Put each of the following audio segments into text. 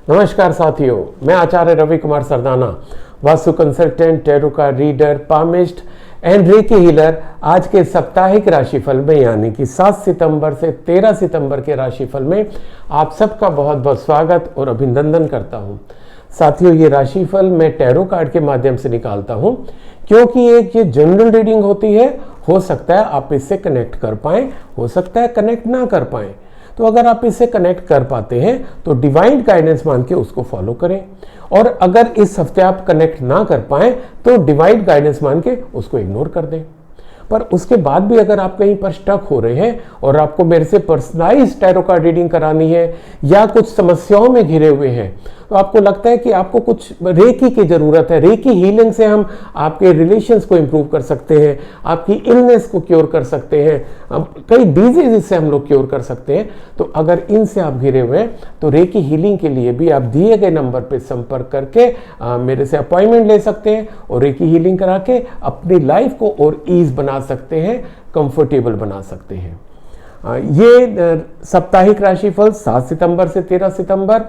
नमस्कार साथियों, मैं Acharya Ravi Kumar Sardana, vastu consultant, tarot card reader, palmist and reiki healer. आज के साप्ताहिक राशिफल में यानी कि 7 सितंबर से 13 सितंबर के राशिफल में आप सबका बहुत बहुत स्वागत और अभिनंदन करता हूं। साथियों, ये राशिफल मैं टैरो कार्ड के माध्यम से निकालता हूं क्योंकि एक ये जनरल रीडिंग होती है। हो सकता है आप इससे कनेक्ट कर पाएं, हो सकता है कनेक्ट ना कर पाएं। तो अगर आप इससे कनेक्ट कर पाते हैं तो डिवाइन गाइडेंस मान के उसको फॉलो करें, और अगर इस हफ्ते आप कनेक्ट ना कर पाएं तो डिवाइन गाइडेंस मान के उसको इग्नोर कर दें। पर उसके बाद भी अगर आप कहीं पर स्टक हो रहे हैं और आपको मेरे से पर्सनलाइज टैरो कार्ड रीडिंग करानी है या कुछ समस्याओं में घिरे हुए हैं, तो आपको लगता है कि आपको कुछ रेकी की ज़रूरत है, रेकी हीलिंग से हम आपके रिलेशंस को इम्प्रूव कर सकते हैं, आपकी इलनेस को क्योर कर सकते हैं, कई डिजीज से हम लोग क्योर कर सकते हैं। तो अगर इनसे आप घिरे हुए हैं तो रेकी हीलिंग के लिए भी आप दिए गए नंबर पर संपर्क करके मेरे से अपॉइंटमेंट ले सकते हैं और रेकी हीलिंग करा के अपनी लाइफ को और ईज बना सकते हैं, कंफर्टेबल बना सकते हैं। ये साप्ताहिक राशिफल 7 सितंबर से 13 सितंबर,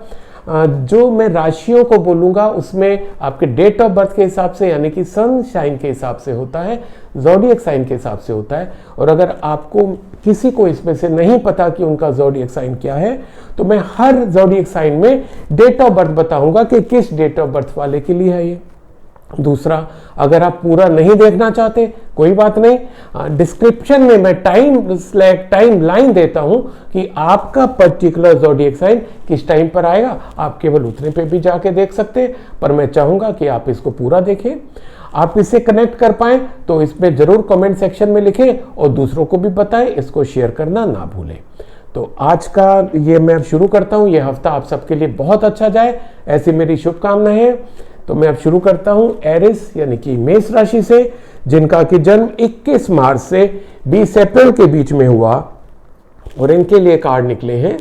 जो मैं राशियों को बोलूँगा उसमें आपके डेट ऑफ बर्थ के हिसाब से यानी कि सन साइन के हिसाब से होता है, ज़ोडिएक साइन के हिसाब से होता है। और अगर आपको किसी को इसमें से नहीं पता कि उनका ज़ोडिएक साइन क्या है, तो मैं हर ज़ोडिएक साइन में डेट ऑफ बर्थ बताऊंगा कि किस डेट ऑफ बर्थ वाले के लिए है ये। दूसरा, अगर आप पूरा नहीं देखना चाहते कोई बात नहीं, डिस्क्रिप्शन में मैं टाइम लाइन देता हूं कि आपका पर्टिकुलर ज़ोडिएक साइन किस टाइम पर आएगा। आप केवल उतने पे भी जाके देख सकते हैं, पर मैं चाहूंगा कि आप इसको पूरा देखें। आप इससे कनेक्ट कर पाएं तो इसमें जरूर कमेंट सेक्शन में लिखें और दूसरों को भी बताएं, इसको शेयर करना ना भूलें। तो आज का ये मैं शुरू करता हूं। ये हफ्ता आप सबके लिए बहुत अच्छा जाए, ऐसी मेरी शुभकामनाएं हैं। तो मैं अब शुरू करता हूं एरिस यानी कि मेष राशि से, जिनका कि जन्म 21 मार्च से 20 अप्रैल के बीच में हुआ, और इनके लिए कार्ड निकले हैं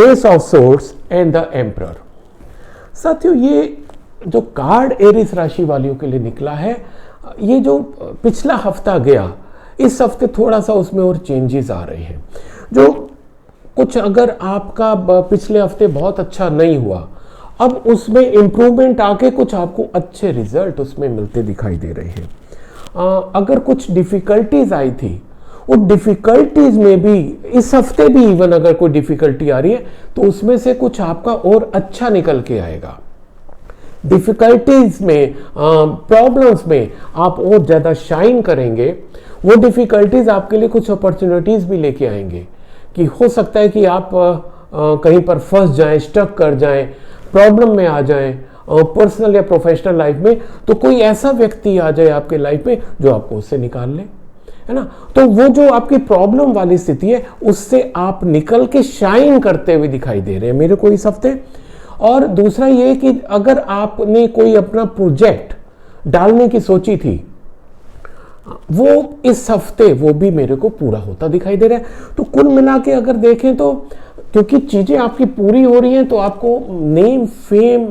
S of swords and the emperor. साथियों, ये जो कार्ड एरिस राशि वालियों के लिए निकला है, ये जो पिछला हफ्ता गया, इस हफ्ते थोड़ा सा उसमें और चेंजेस आ रहे हैं। जो कुछ अगर आपका पिछले हफ्ते बहुत अच्छा नहीं हुआ, अब उसमें इंप्रूवमेंट आके कुछ आपको अच्छे रिजल्ट उसमें मिलते दिखाई दे रहे हैं। अगर कुछ डिफिकल्टीज आई थी, वो डिफिकल्टीज में भी इस हफ्ते भी इवन अगर कोई डिफिकल्टी आ रही है तो उसमें से कुछ आपका और अच्छा निकल के आएगा। डिफिकल्टीज में, प्रॉब्लम्स में आप और ज्यादा शाइन करेंगे। वो डिफिकल्टीज आपके लिए कुछ अपॉर्चुनिटीज भी लेके आएंगे कि हो सकता है कि आप कहीं पर फंस जाएं, स्टक कर जाएं, प्रॉब्लम में आ जाएं, पर्सनल या प्रोफेशनल लाइफ में, तो कोई ऐसा व्यक्ति आ जाए आपके लाइफ में जो आपको उससे निकाल ले, है ना। तो वो जो आपकी प्रॉब्लम वाली स्थिति है उससे आप निकल के शाइन करते हुए दिखाई दे रहे हैं मेरे को इस हफ्ते। और दूसरा ये कि अगर आपने कोई अपना प्रोजेक्ट डालने की सोची थी, वो इस हफ्ते वो भी मेरे को पूरा होता दिखाई दे रहा है। तो कुल मिला के अगर देखें तो क्योंकि चीजें आपकी पूरी हो रही हैं तो आपको नेम फेम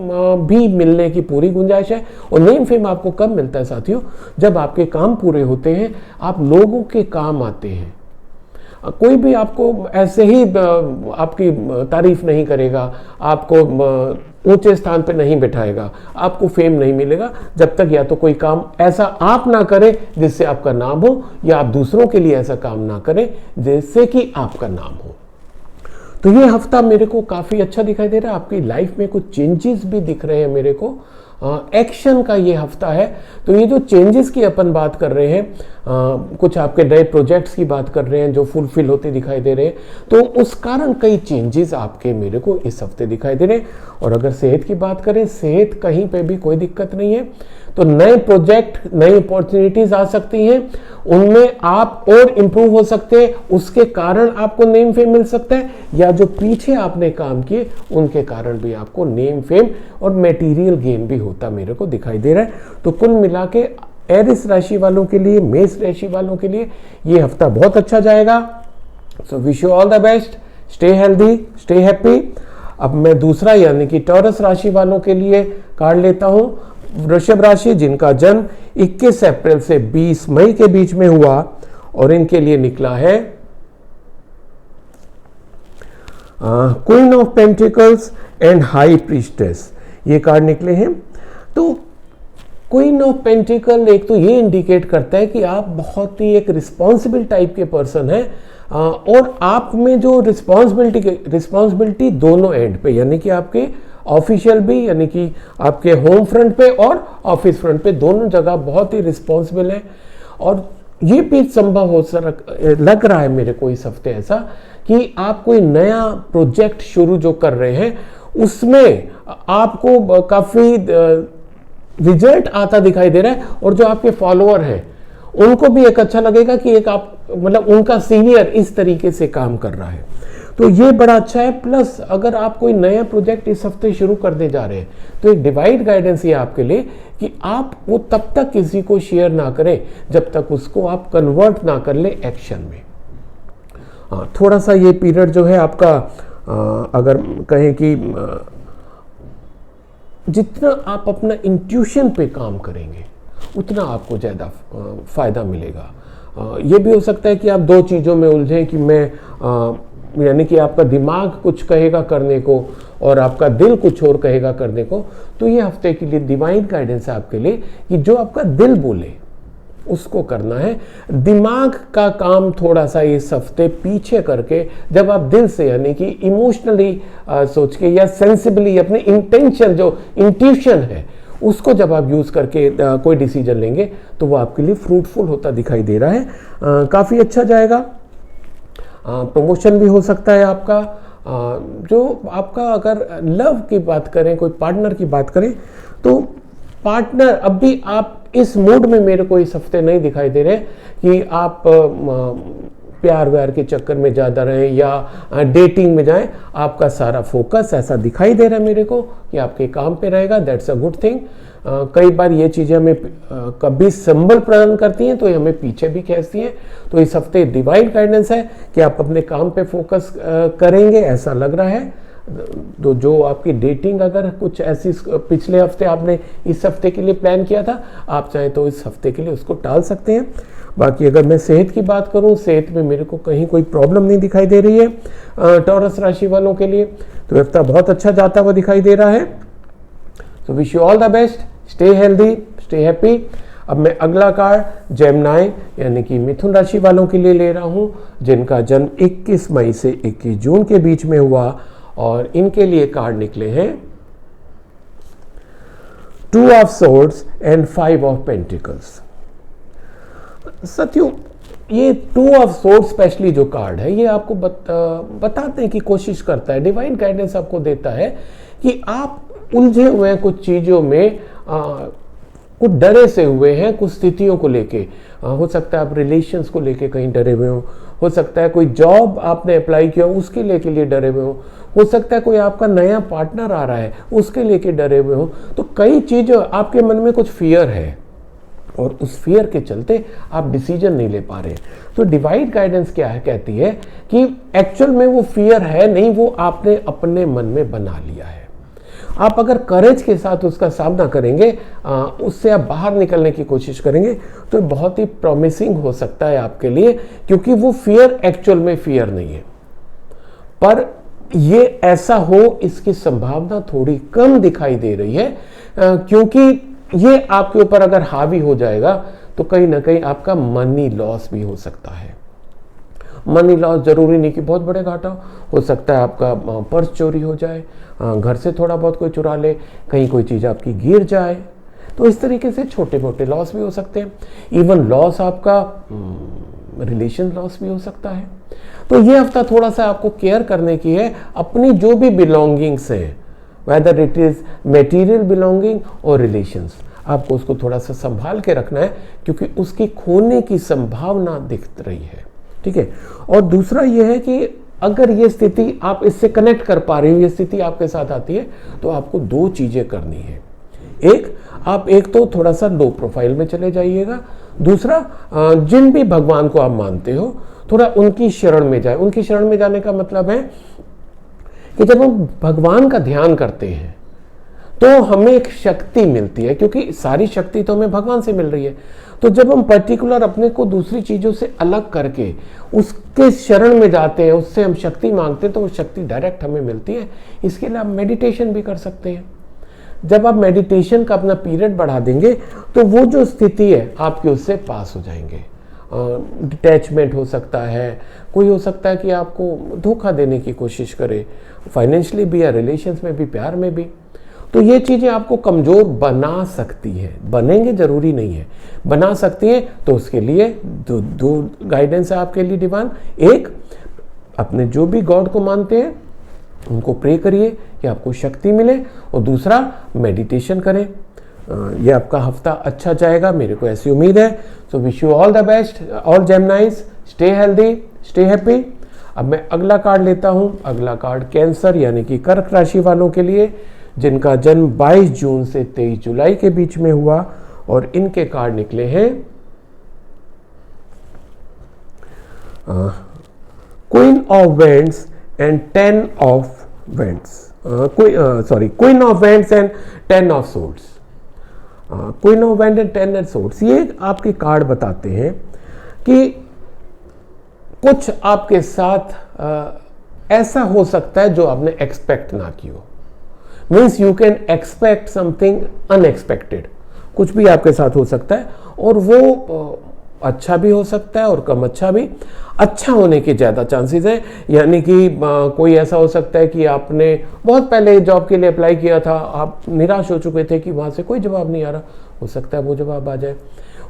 भी मिलने की पूरी गुंजाइश है। और नेम फेम आपको कब मिलता है साथियों? जब आपके काम पूरे होते हैं, आप लोगों के काम आते हैं। कोई भी आपको ऐसे ही आपकी तारीफ नहीं करेगा, आपको ऊंचे स्थान पे नहीं बिठाएगा, आपको फेम नहीं मिलेगा जब तक या तो कोई काम ऐसा आप ना करें जिससे आपका नाम हो, या आप दूसरों के लिए ऐसा काम ना करें जिससे कि आपका नाम हो। तो ये हफ्ता मेरे को काफ़ी अच्छा दिखाई दे रहा है। आपकी लाइफ में कुछ चेंजेस भी दिख रहे हैं मेरे को। एक्शन का ये हफ्ता है। तो ये जो चेंजेस की अपन बात कर रहे हैं, कुछ आपके नए प्रोजेक्ट्स की बात कर रहे हैं जो फुलफिल होते दिखाई दे रहे हैं, तो उस कारण कई चेंजेस आपके मेरे को इस हफ्ते दिखाई दे रहे हैं। और अगर सेहत की बात करें, सेहत कहीं पे भी कोई दिक्कत नहीं है। तो नए प्रोजेक्ट, नई अपॉर्चुनिटीज आ सकती हैं, उनमें आप और इम्प्रूव हो सकते हैं, उसके कारण आपको नेम फेम मिल सकता है, या जो पीछे आपने काम किए उनके कारण भी आपको नेम फेम और मटेरियल गेन भी होता मेरे को दिखाई दे रहा है। तो कुल मिला के एरिस राशि वालों के लिए, मेष राशि वालों के लिए ये हफ्ता बहुत अच्छा जाएगा। सो wish you all the best, stay healthy, stay happy. अब मैं दूसरा यानी कि टॉरस राशि वालों के लिए कार्ड लेता हूं। वृषभ राशि, जिनका जन्म 21 अप्रैल से 20 मई के बीच में हुआ, और इनके लिए निकला है queen of pentacles and high priestess, ये कार्ड निकले हैं। तो क्वीन ऑफ पेंटिकल एक तो ये इंडिकेट करता है कि आप बहुत ही एक रिस्पॉन्सिबल टाइप के पर्सन हैं, और आप में जो रिस्पॉन्सिबिलिटी दोनों एंड पे, यानी कि आपके ऑफिशियल भी, यानी कि आपके होम फ्रंट पे और ऑफिस फ्रंट पे, दोनों जगह बहुत ही रिस्पॉन्सिबल है। और ये भी संभव हो लग रहा है मेरे को इस हफ्ते ऐसा कि आप कोई नया प्रोजेक्ट शुरू जो कर रहे हैं उसमें आपको काफ़ी रिजल्ट आता दिखाई दे रहा है, और जो आपके फॉलोअर हैं उनको भी एक अच्छा लगेगा कि एक आप मतलब उनका सीनियर इस तरीके से काम कर रहा है, तो ये बड़ा अच्छा है। प्लस अगर आप कोई नया प्रोजेक्ट इस हफ्ते शुरू करने जा रहे हैं तो एक डिवाइड गाइडेंस ये आपके लिए कि आप वो तब तक किसी को शेयर ना करें जब तक उसको आप कन्वर्ट ना कर ले एक्शन में। थोड़ा सा ये पीरियड जो है आपका, अगर कहें कि जितना आप अपना इंट्यूशन पे काम करेंगे उतना आपको ज़्यादा फ़ायदा मिलेगा। ये भी हो सकता है कि आप दो चीज़ों में उलझें कि मैं यानी कि आपका दिमाग कुछ कहेगा करने को और आपका दिल कुछ और कहेगा करने को, तो ये हफ्ते के लिए डिवाइन गाइडेंस है आपके लिए कि जो आपका दिल बोले उसको करना है। दिमाग का काम थोड़ा सा इस हफ्ते पीछे करके जब आप दिल से यानी कि इमोशनली सोच के या सेंसिबली अपने इंटेंशन जो इंट्यूशन है उसको जब आप यूज़ करके कोई डिसीजन लेंगे तो वो आपके लिए फ्रूटफुल होता दिखाई दे रहा है। काफ़ी अच्छा जाएगा। प्रमोशन भी हो सकता है आपका। जो आपका अगर लव की बात करें, कोई पार्टनर की बात करें, तो पार्टनर अभी आप इस मूड में मेरे को इस हफ्ते नहीं दिखाई दे रहे कि आप प्यार व्यार के चक्कर में ज़्यादा रहें या डेटिंग में जाएं। आपका सारा फोकस ऐसा दिखाई दे रहा है मेरे को कि आपके काम पे रहेगा। That's a good thing. कई बार ये चीज़ें हमें कभी संबल प्रदान करती हैं तो ये हमें पीछे भी खींचती हैं। तो इस हफ्ते डिवाइन गाइडेंस है कि आप अपने काम पे फोकस करेंगे, ऐसा लग रहा है। तो जो आपकी डेटिंग अगर कुछ ऐसी पिछले हफ्ते आपने इस हफ्ते के लिए प्लान किया था, आप चाहें तो इस हफ्ते के लिए उसको टाल सकते हैं। बाकी अगर मैं सेहत की बात करूं, सेहत में मेरे को कहीं कोई प्रॉब्लम नहीं दिखाई दे रही है टॉरस राशि वालों के लिए। तो हफ्ता बहुत अच्छा जाता हुआ दिखाई दे रहा है। तो wish you all the best, stay healthy, stay happy. अब मैं अगला कार्ड जेमिनी यानी कि मिथुन राशि वालों के लिए ले रहा हूं जिनका जन्म 21 मई से 21 जून के बीच में हुआ, और इनके लिए कार्ड निकले हैं 2 of swords and 5 of pentacles. साथियों, ये 2 ऑफ सोर्ड्स स्पेशली जो कार्ड है ये आपको बताने की कोशिश करता है, डिवाइन गाइडेंस आपको देता है कि आप उलझे हुए हैं कुछ चीज़ों में, कुछ डरे से हुए हैं कुछ स्थितियों को लेके। हो सकता है आप रिलेशंस को लेके कहीं डरे हुए हो सकता है कोई जॉब आपने अप्लाई किया उसके लेके लिए डरे हुए हो सकता है कोई आपका नया पार्टनर आ रहा है उसके लेके डरे हुए हो। तो कई चीज़ आपके मन में कुछ फियर है और उस फियर के चलते आप डिसीजन नहीं ले पा रहे। तो डिवाइन गाइडेंस क्या है, कहती है कि एक्चुअल में वो फियर है नहीं, वो आपने अपने मन में बना लिया है। आप अगर करेज के साथ उसका सामना करेंगे, उससे आप बाहर निकलने की कोशिश करेंगे तो बहुत ही प्रॉमिसिंग हो सकता है आपके लिए, क्योंकि वो फियर एक्चुअल में फियर नहीं है। पर ये ऐसा हो इसकी संभावना थोड़ी कम दिखाई दे रही है, क्योंकि ये आपके ऊपर अगर हावी हो जाएगा तो कहीं ना कहीं आपका मनी लॉस भी हो सकता है। मनी लॉस जरूरी नहीं कि बहुत बड़े घाटा हो सकता है आपका पर्स चोरी हो जाए, घर से थोड़ा बहुत कोई चुरा ले, कहीं कोई चीज़ आपकी गिर जाए, तो इस तरीके से छोटे मोटे लॉस भी हो सकते हैं। इवन लॉस आपका रिलेशन लॉस भी हो सकता है। तो ये हफ्ता थोड़ा सा आपको केयर करने की है, अपनी जो भी बिलोंगिंग्स हैं, whether it is material belonging और रिलेशंस, आपको उसको थोड़ा सा संभाल के रखना है, क्योंकि उसकी खोने की संभावना दिख रही है। ठीक है। और दूसरा ये है कि अगर ये स्थिति आप इससे कनेक्ट कर पा रहे हो, ये स्थिति आपके साथ आती है, तो आपको 2 चीजें करनी है। एक तो थोड़ा सा लो प्रोफाइल में चले जाइएगा। दूसरा, जिन भी भगवान को आप मानते हो थोड़ा उनकी शरण में जाए। उनकी शरण में जाने का मतलब है कि जब हम भगवान का ध्यान करते हैं तो हमें एक शक्ति मिलती है, क्योंकि सारी शक्ति तो हमें भगवान से मिल रही है। तो जब हम पर्टिकुलर अपने को दूसरी चीज़ों से अलग करके उसके शरण में जाते हैं, उससे हम शक्ति मांगते हैं, तो वो शक्ति डायरेक्ट हमें मिलती है। इसके लिए आप मेडिटेशन भी कर सकते हैं। जब आप मेडिटेशन का अपना पीरियड बढ़ा देंगे तो वो जो स्थिति है आपकी उससे पास हो जाएंगे। डिटैचमेंट हो सकता है, कोई हो सकता है कि आपको धोखा देने की कोशिश करे, फाइनेंशियली भी या रिलेशंस में भी, प्यार में भी। तो ये चीज़ें आपको कमज़ोर बना सकती है, बनेंगे जरूरी नहीं है, बना सकती है। तो उसके लिए दो गाइडेंस है आपके लिए डिवाइन। एक, अपने जो भी गॉड को मानते हैं उनको प्रे करिए कि आपको शक्ति मिले, और दूसरा मेडिटेशन करें। ये आपका हफ्ता अच्छा जाएगा, मेरे को ऐसी उम्मीद है। सो wish you all the best, all जेमिनाइज, stay healthy, stay happy. अब मैं अगला कार्ड लेता हूं। अगला कार्ड कैंसर यानी कि कर्क राशि वालों के लिए, जिनका जन्म 22 जून से 23 जुलाई के बीच में हुआ, और इनके कार्ड निकले हैं queen of wands and 10 of wands, queen of wands and 10 of swords. Queen of wand and 10 of swords, ये आपके कार्ड बताते हैं कि कुछ आपके साथ ऐसा हो सकता है जो आपने एक्सपेक्ट ना की हो। Means you can expect something unexpected. कुछ भी आपके साथ हो सकता है, और वो अच्छा भी हो सकता है और कम अच्छा भी। अच्छा होने के ज़्यादा चांसेस हैं, यानी कि कोई ऐसा हो सकता है कि आपने बहुत पहले जॉब के लिए अप्लाई किया था, आप निराश हो चुके थे कि वहाँ से कोई जवाब नहीं आ रहा, हो सकता है वो जवाब आ जाए।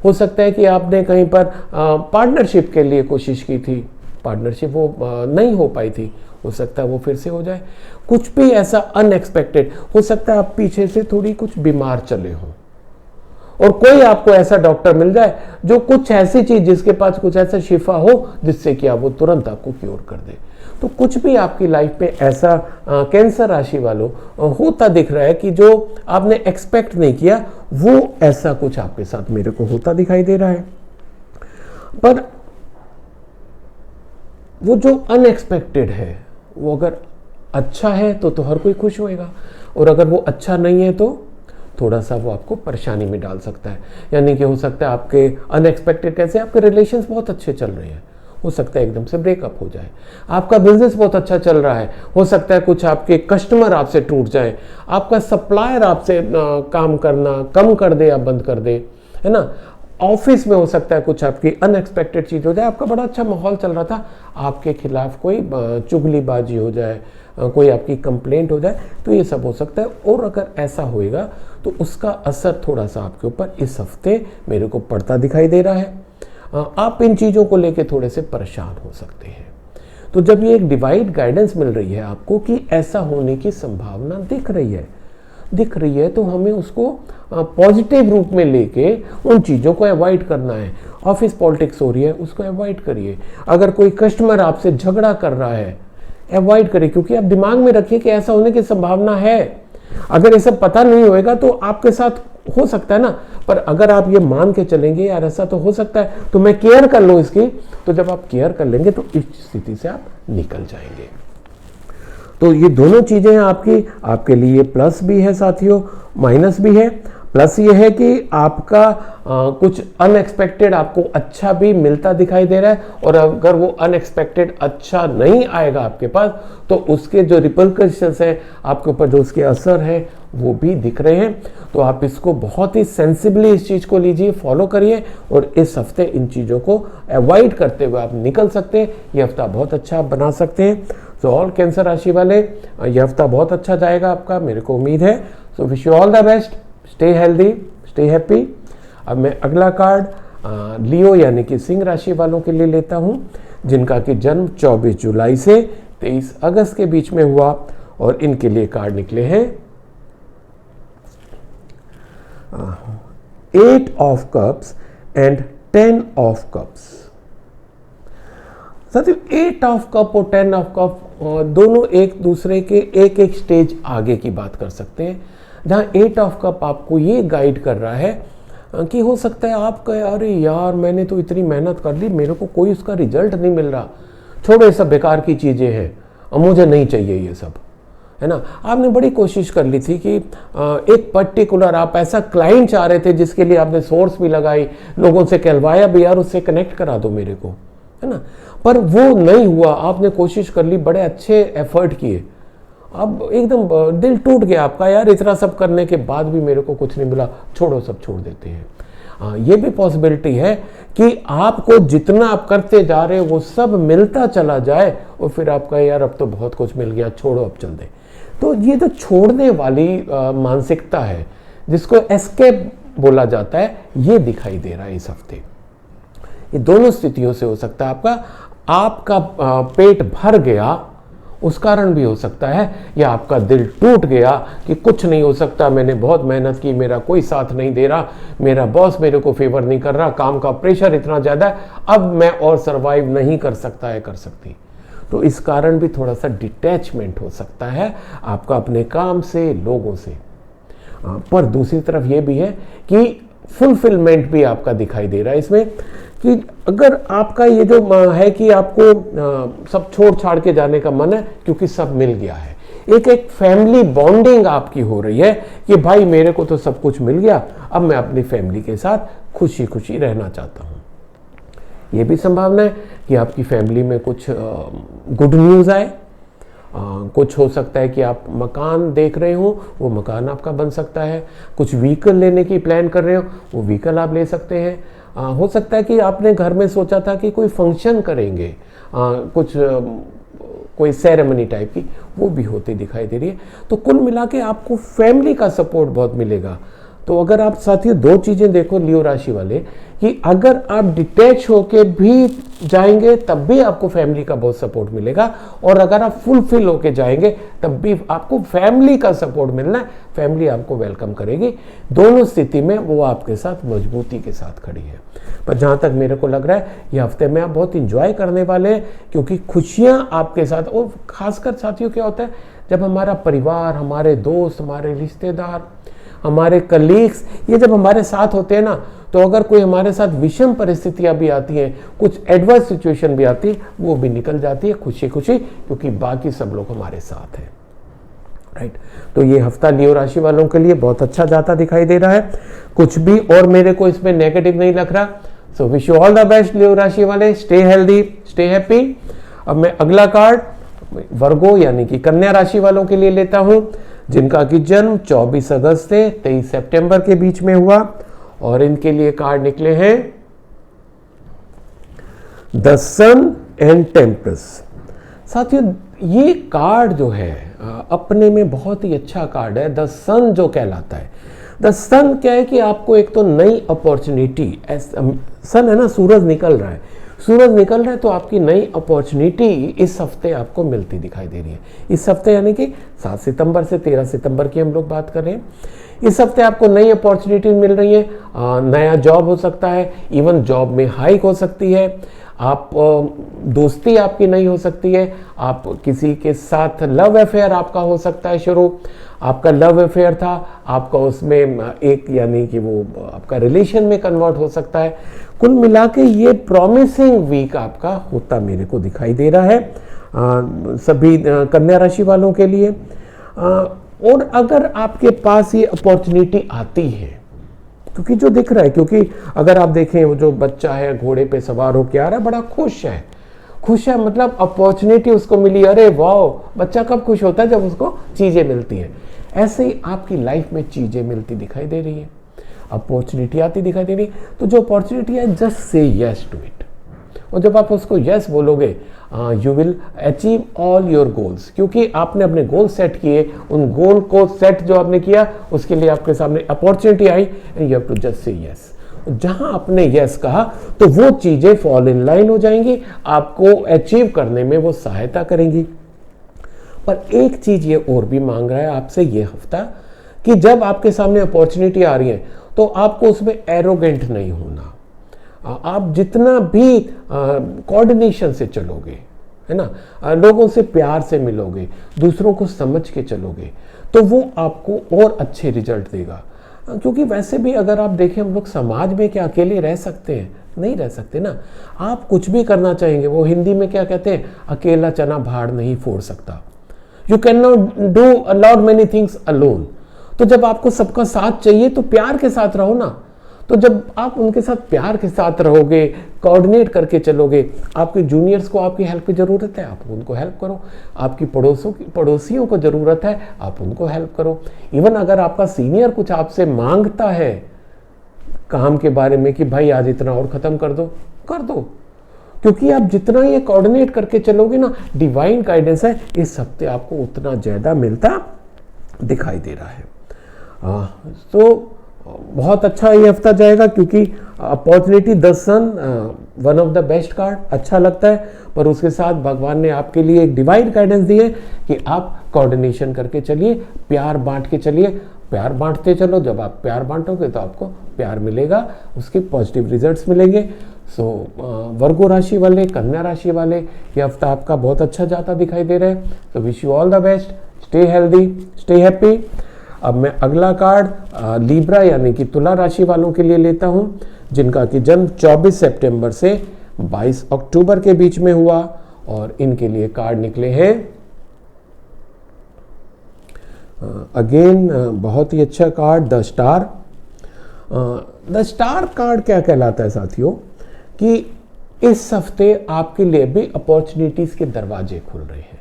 हो सकता है कि आपने कहीं पर पार्टनरशिप के लिए कोशिश की थी, पार्टनरशिप वो नहीं हो पाई थी, हो सकता है वो फिर से हो जाए। कुछ भी ऐसा अनएक्सपेक्टेड हो सकता है। आप पीछे से थोड़ी कुछ बीमार चले हों, और कोई आपको ऐसा डॉक्टर मिल जाए जो कुछ ऐसी चीज, जिसके पास कुछ ऐसा शिफा हो जिससे कि आप वो तुरंत आपको क्योर कर दे। तो कुछ भी आपकी लाइफ में ऐसा कैंसर राशि वालों होता दिख रहा है कि जो आपने एक्सपेक्ट नहीं किया, वो ऐसा कुछ आपके साथ मेरे को होता दिखाई दे रहा है। पर वो जो अनएक्सपेक्टेड है, वो अगर अच्छा है तो हर कोई खुश होएगा, और अगर वो अच्छा नहीं है तो थोड़ा सा वो आपको परेशानी में डाल सकता है। यानी कि हो सकता है आपके अनएक्सपेक्टेड, कैसे आपके रिलेशंस बहुत अच्छे चल रहे हैं, हो सकता है एकदम से ब्रेकअप हो जाए। आपका बिजनेस बहुत अच्छा चल रहा है, हो सकता है कुछ आपके कस्टमर आपसे टूट जाए, आपका सप्लायर आपसे काम करना कम कर दे या बंद कर दे, है ना। ऑफिस में हो सकता है कुछ आपकी अनएक्सपेक्टेड चीज़ हो जाए। आपका बड़ा अच्छा माहौल चल रहा था, आपके खिलाफ कोई चुगलीबाजी हो जाए, कोई आपकी कंप्लेंट हो जाए, तो ये सब हो सकता है। और अगर ऐसा होएगा तो उसका असर थोड़ा सा आपके ऊपर इस हफ्ते मेरे को पड़ता दिखाई दे रहा है। आप इन चीज़ों को लेके थोड़े से परेशान हो सकते हैं। तो जब ये एक डिवाइड गाइडेंस मिल रही है आपको कि ऐसा होने की संभावना दिख रही है, तो हमें उसको पॉजिटिव रूप में लेके उन चीज़ों को अवॉइड करना है। ऑफिस पॉलिटिक्स हो रही है, उसको अवॉइड करिए। अगर कोई कस्टमर आपसे झगड़ा कर रहा है, अवॉइड करिए, क्योंकि आप दिमाग में रखिए कि ऐसा होने की संभावना है। अगर ये सब पता नहीं होएगा तो आपके साथ हो सकता है ना, पर अगर आप ये मान के चलेंगे यार ऐसा तो हो सकता है, तो मैं केयर कर लूँ इसकी, तो जब आप केयर कर लेंगे तो इस स्थिति से आप निकल जाएंगे। तो ये दोनों चीज़ें आपके लिए प्लस भी है साथियों, माइनस भी है। प्लस ये है कि आपका कुछ अनएक्सपेक्टेड आपको अच्छा भी मिलता दिखाई दे रहा है, और अगर वो अनएक्सपेक्टेड अच्छा नहीं आएगा आपके पास तो उसके जो रिपरकशंस है आपके ऊपर, जो उसके असर है वो भी दिख रहे हैं। तो आप इसको बहुत ही सेंसिबली इस चीज़ को लीजिए, फॉलो करिए, और इस हफ्ते इन चीज़ों को अवॉइड करते हुए आप निकल सकते हैं। ये हफ्ता बहुत अच्छा आप बना सकते हैं। सो ऑल कैंसर राशि वाले, ये हफ्ता बहुत अच्छा जाएगा आपका, मेरे को उम्मीद है। सो wish you all the best, stay healthy, stay happy. अब मैं अगला कार्ड लियो यानी कि सिंह राशि वालों के लिए लेता हूं, जिनका कि जन्म 24 जुलाई से 23 अगस्त के बीच में हुआ, और इनके लिए कार्ड निकले हैं 8 of cups and 10 of cups. साथियों 8 ऑफ कप और 10 ऑफ कप दोनों एक दूसरे के एक स्टेज आगे की बात कर सकते हैं। जहाँ 8 ऑफ कप आपको ये गाइड कर रहा है कि हो सकता है आप कहे अरे यार मैंने तो इतनी मेहनत कर ली, मेरे को कोई उसका रिजल्ट नहीं मिल रहा, छोड़ो ये सब बेकार की चीज़ें हैं, अब मुझे नहीं चाहिए ये सब। है ना। आपने बड़ी कोशिश कर ली थी कि एक पर्टिकुलर आप ऐसा क्लाइंट चाह रहे थे जिसके लिए आपने सोर्स भी लगाई, लोगों से कहलवाया भी, यार उससे कनेक्ट करा दो मेरे को, है ना, पर वो नहीं हुआ। आपने कोशिश कर ली, बड़े अच्छे एफर्ट किए, अब एकदम दिल टूट गया आपका, यार इतना सब करने के बाद भी मेरे को कुछ नहीं मिला, छोड़ो, सब छोड़ देते हैं। ये भी पॉसिबिलिटी है कि आपको जितना आप करते जा रहे हो वो सब मिलता चला जाए और फिर आप कहे यार अब तो बहुत कुछ मिल गया, छोड़ो अब चल दे। तो ये जो छोड़ने वाली मानसिकता है जिसको एस्केप बोला जाता है, ये दिखाई दे रहा है इस हफ्ते। ये दोनों स्थितियों से हो सकता है। आपका पेट भर गया उस कारण भी हो सकता है, या आपका दिल टूट गया कि कुछ नहीं हो सकता, मैंने बहुत मेहनत की, मेरा कोई साथ नहीं दे रहा, मेरा बॉस मेरे को फेवर नहीं कर रहा, काम का प्रेशर इतना ज़्यादा है, अब मैं और सरवाइव नहीं कर सकता है, कर सकती। तो इस कारण भी थोड़ा सा डिटैचमेंट हो सकता है आपका अपने काम से, लोगों से। पर दूसरी तरफ ये भी है कि फुलफिलमेंट भी आपका दिखाई दे रहा है इसमें, कि अगर आपका ये जो है कि आपको सब छोड़ छाड़ के जाने का मन है क्योंकि सब मिल गया है, एक फैमिली बॉन्डिंग आपकी हो रही है कि भाई मेरे को तो सब कुछ मिल गया, अब मैं अपनी फैमिली के साथ खुशी खुशी रहना चाहता हूँ। ये भी संभावना है कि आपकी फैमिली में कुछ गुड न्यूज़ आए। कुछ हो सकता है कि आप मकान देख रहे हो, वो मकान आपका बन सकता है। कुछ व्हीकल लेने की प्लान कर रहे हो, वो व्हीकल आप ले सकते हैं। हो सकता है कि आपने घर में सोचा था कि कोई फंक्शन करेंगे, कोई सेरेमनी टाइप की, वो भी होती दिखाई दे रही है। तो कुल मिला के आपको फैमिली का सपोर्ट बहुत मिलेगा। तो अगर आप साथियों दो चीज़ें देखो लियो राशि वाले, कि अगर आप डिटैच होके भी जाएंगे तब भी आपको फैमिली का बहुत सपोर्ट मिलेगा, और अगर आप फुलफिल होके जाएंगे तब भी आपको फैमिली का सपोर्ट मिलना है, फैमिली आपको वेलकम करेगी। दोनों स्थिति में वो आपके साथ मजबूती के साथ खड़ी है। पर जहाँ तक मेरे को लग रहा है ये हफ्ते में आप बहुत इंजॉय करने वाले हैं, क्योंकि खुशियाँ आपके साथ, और खासकर साथियों क्या होता है जब हमारा परिवार, हमारे दोस्त, हमारे रिश्तेदार, हमारे कलीग्स, ये जब हमारे साथ होते हैं ना, तो अगर कोई हमारे साथ विषम परिस्थितियां भी आती हैं, कुछ एडवर्स सिचुएशन भी आती है, वो भी निकल जाती है खुशी खुशी, क्योंकि बाकी सब लोग हमारे साथ हैं। राइट। तो ये हफ्ता लियो राशि वालों के लिए बहुत अच्छा जाता दिखाई दे रहा है। कुछ भी और मेरे को इसमें नेगेटिव नहीं लग रहा। So wish you all the best Leo राशि वाले। Stay healthy, stay happy. अब मैं अगला कार्ड वर्गो यानी कि कन्या राशि वालों के लिए लेता हूं, जिनका कि जन्म 24 अगस्त से 23 सितंबर के बीच में हुआ, और इनके लिए कार्ड निकले हैं द सन एंड टेम्परस। साथियों ये कार्ड जो है अपने में बहुत ही अच्छा कार्ड है। द सन जो कहलाता है, द सन क्या है कि आपको एक तो नई अपॉर्चुनिटी, सन है ना, सूरज निकल रहा है, सूरज निकल रहा है तो आपकी नई अपॉर्चुनिटी इस हफ्ते आपको मिलती दिखाई दे रही है। इस हफ्ते यानी कि 7 सितंबर से 13 सितंबर की हम लोग बात कर रहे हैं। इस हफ्ते आपको नई अपॉर्चुनिटी मिल रही है, नया जॉब हो सकता है, इवन जॉब में हाइक हो सकती है, आप दोस्ती आपकी नई हो सकती है, आप किसी के साथ लव अफेयर आपका हो सकता है शुरू, आपका लव अफेयर था, आपका उसमें एक यानी कि वो आपका रिलेशन में कन्वर्ट हो सकता है। कुल मिला के ये प्रॉमिसिंग वीक आपका होता मेरे को दिखाई दे रहा है सभी कन्या राशि वालों के लिए। और अगर आपके पास ये अपॉर्चुनिटी आती है, क्योंकि जो दिख रहा है, क्योंकि अगर आप देखें वो जो बच्चा है घोड़े पे सवार होकर आ रहा है, बड़ा खुश है, खुश है मतलब अपॉर्चुनिटी उसको मिली, अरे वाह। बच्चा कब खुश होता है? जब उसको चीज़ें मिलती हैं। ऐसे ही आपकी लाइफ में चीज़ें मिलती दिखाई दे रही है, अपॉर्चुनिटी आती दिखाई दे रही है। तो जो अपॉर्चुनिटी है just say yes to it, और जब आप उसको यस बोलोगे you will achieve all your goals, क्योंकि आपने अपने गोल सेट किए, उन गोल को सेट जो आपने किया उसके लिए आपके सामने अपॉर्चुनिटी आई and you have to just say yes. जहां आपने यस कहा तो वो चीजें फॉल इन लाइन हो जाएंगी, आपको अचीव करने में वो सहायता करेंगी। पर एक चीज ये और भी मांग रहा है आपसे ये हफ्ता, कि जब आपके सामने अपॉर्चुनिटी आ रही है तो आपको उसमें एरोगेंट नहीं होना। आप जितना भी कोऑर्डिनेशन से चलोगे, है ना, लोगों से प्यार से मिलोगे, दूसरों को समझ के चलोगे, तो वो आपको और अच्छे रिजल्ट देगा। क्योंकि वैसे भी अगर आप देखें, हम लोग समाज में क्या अकेले रह सकते हैं? नहीं रह सकते ना। आप कुछ भी करना चाहेंगे, वो हिंदी में क्या कहते हैं, अकेला चना भाड़ नहीं फोड़ सकता। You can not do a lot many things alone. तो जब आपको सबका साथ चाहिए तो प्यार के साथ रहो ना। तो जब आप उनके साथ प्यार के साथ रहोगे, कोऑर्डिनेट करके चलोगे, आपके जूनियर्स को आपकी हेल्प की ज़रूरत है, आप उनको हेल्प करो। आपकी पड़ोसियों को ज़रूरत है, आप उनको हेल्प करो। इवन अगर आपका सीनियर कुछ आपसे मांगता है काम के बारे में कि भाई आज इतना और ख़त्म कर दो, कर दो। क्योंकि आप जितना ये कोऑर्डिनेट करके चलोगे ना, डिवाइन गाइडेंस है, इस हफ्ते आपको उतना ज़्यादा मिलता दिखाई दे रहा है। तो बहुत अच्छा ये हफ्ता जाएगा, क्योंकि opportunity the sun one of the best card अच्छा लगता है। पर उसके साथ भगवान ने आपके लिए एक डिवाइन गाइडेंस दी है कि आप कोऑर्डिनेशन करके चलिए, प्यार बांट के चलिए, प्यार बांटते चलो। जब आप प्यार बांटोगे तो आपको प्यार मिलेगा, उसके पॉजिटिव रिजल्ट्स मिलेंगे। सो वर्गो राशि वाले, कन्या राशि वाले, ये हफ्ता आपका बहुत अच्छा जाता दिखाई दे रहा है। तो wish you all the best, stay healthy, stay happy. अब मैं अगला कार्ड लीब्रा यानी कि तुला राशि वालों के लिए लेता हूं, जिनका कि जन्म 24 सितंबर से 22 अक्टूबर के बीच में हुआ। और इनके लिए कार्ड निकले हैं अगेन बहुत ही अच्छा card, the star. The star card क्या कहलाता है साथियों, कि इस हफ्ते आपके लिए भी अपॉर्चुनिटीज के दरवाजे खुल रहे हैं,